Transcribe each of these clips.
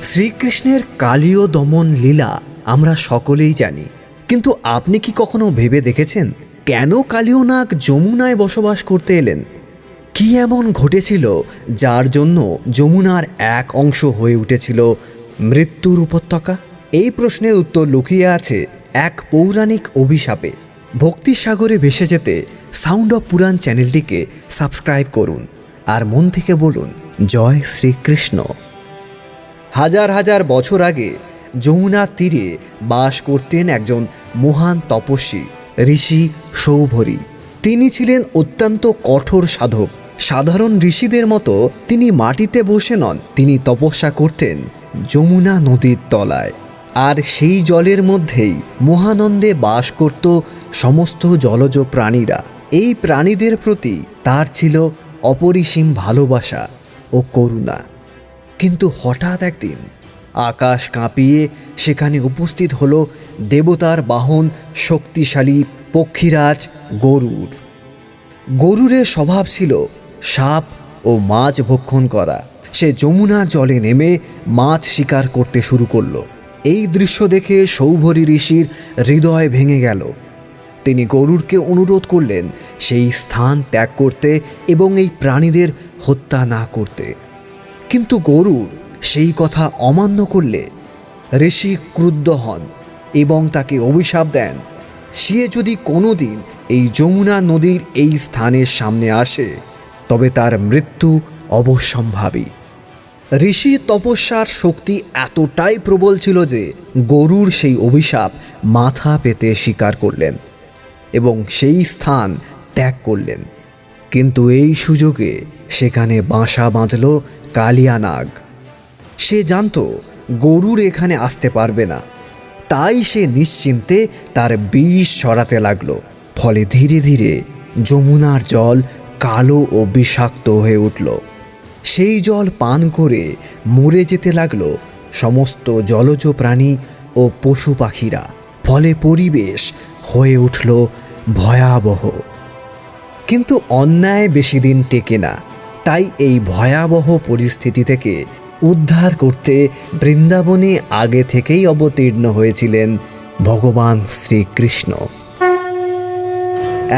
শ্রীকৃষ্ণের কালীয় দমন লীলা আমরা সকলেই জানি, কিন্তু আপনি কি কখনো ভেবে দেখেছেন কেন কালীয় নাগ যমুনায় বসবাস করতে এলেন? কি এমন ঘটেছিল যার জন্য যমুনার এক অংশ হয়ে উঠেছিল মৃত্যুর উপত্যকা? এই প্রশ্নের উত্তর লুকিয়ে আছে এক পৌরাণিক অভিশাপে। ভক্তিসাগরে ভেসে যেতে সাউন্ড অফ পুরাণ চ্যানেলটিকে সাবস্ক্রাইব করুন আর মন থেকে বলুন জয় শ্রীকৃষ্ণ। হাজার হাজার বছর আগে যমুনার তীরে বাস করতেন একজন মহান তপস্বী ঋষি সৌভরী। তিনি ছিলেন অত্যন্ত কঠোর সাধক। সাধারণ ঋষিদের মতো তিনি মাটিতে বসে নন, তিনি তপস্যা করতেন যমুনা নদীর তলায়। আর সেই জলের মধ্যেই মহানন্দে বাস করত সমস্ত জলজ প্রাণীরা। এই প্রাণীদের প্রতি তার ছিল অপরিসীম ভালোবাসা ও করুণা। কিন্তু হঠাৎ একদিন আকাশ কাঁপিয়ে সেখানে উপস্থিত হল দেবতার বাহন শক্তিশালী পক্ষীরাজ গরুড়। গরুড়ের স্বভাব ছিল সাপ ও মাছ ভক্ষণ করা। সে যমুনা জলে নেমে মাছ শিকার করতে শুরু করল। এই দৃশ্য দেখে সৌভরী ঋষির হৃদয় ভেঙে গেল। তিনি গরুড়কে অনুরোধ করলেন সেই স্থান ত্যাগ করতে এবং এই প্রাণীদের হত্যা না করতে। কিন্তু গরুড় সেই কথা অমান্য করলে ঋষি ক্রুদ্ধ হন এবং তাকে অভিশাপ দেন, সে যদি কোনোদিন এই যমুনা নদীর এই স্থানের সামনে আসে তবে তার মৃত্যু অবশ্যম্ভাবী। ঋষি তপস্যার শক্তি এতটাই প্রবল ছিল যে গরুড় সেই অভিশাপ মাথা পেতে স্বীকার করলেন এবং সেই স্থান ত্যাগ করলেন। কিন্তু এই সুযোগে সেখানে বাসা বাঁধল কালিয়া নাগ। সে জানত গরুড় এখানে আসতে পারবে না, তাই সে নিশ্চিন্তে তার বিষ ছড়াতে লাগলো। ফলে ধীরে ধীরে যমুনার জল কালো ও বিষাক্ত হয়ে উঠল। সেই জল পান করে মরে যেতে লাগলো সমস্ত জলজ প্রাণী ও পশু পাখিরা। ফলে পরিবেশ হয়ে উঠল ভয়াবহ। কিন্তু অন্যায় বেশি দিন টেকে না, তাই এই ভয়াবহ পরিস্থিতি থেকে উদ্ধার করতে বৃন্দাবনে আগে থেকেই অবতীর্ণ হয়েছিলেন ভগবান শ্রীকৃষ্ণ।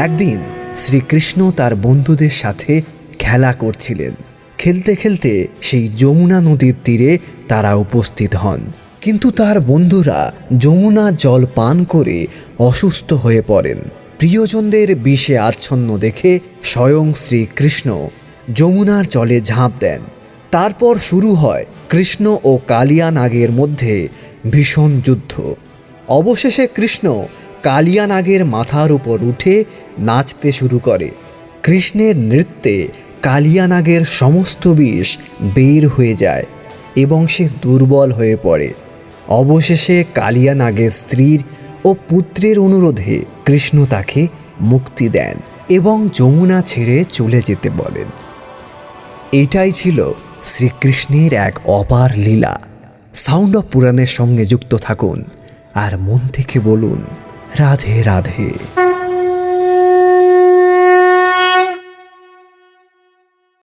একদিন শ্রীকৃষ্ণ তার বন্ধুদের সাথে খেলা করছিলেন। খেলতে খেলতে সেই যমুনা নদীর তীরে তারা উপস্থিত হন। কিন্তু তার বন্ধুরা যমুনা জল পান করে অসুস্থ হয়ে পড়েন। প্রিয়জনদের বিষে আচ্ছন্ন দেখে স্বয়ং শ্রীকৃষ্ণ যমুনার জলে ঝাঁপ দেন। তারপর শুরু হয় কৃষ্ণ ও কালিয়া নাগের মধ্যে ভীষণ যুদ্ধ। অবশেষে কৃষ্ণ কালিয়া নাগের মাথার উপর উঠে নাচতে শুরু করে। কৃষ্ণের নৃত্যে কালিয়া নাগের সমস্ত বিষ বের হয়ে যায় এবং সে দুর্বল হয়ে পড়ে। অবশেষে কালিয়া নাগের স্ত্রীর ও পুত্রের অনুরোধে কৃষ্ণ তাকে মুক্তি দেন এবং যমুনা ছেড়ে চলে যেতে বলেন। এটাই ছিল শ্রীকৃষ্ণের এক অপার লীলা। সাউন্ড অফ পুরাণের সঙ্গে যুক্ত থাকুন আর মন থেকে বলুন রাধে রাধে।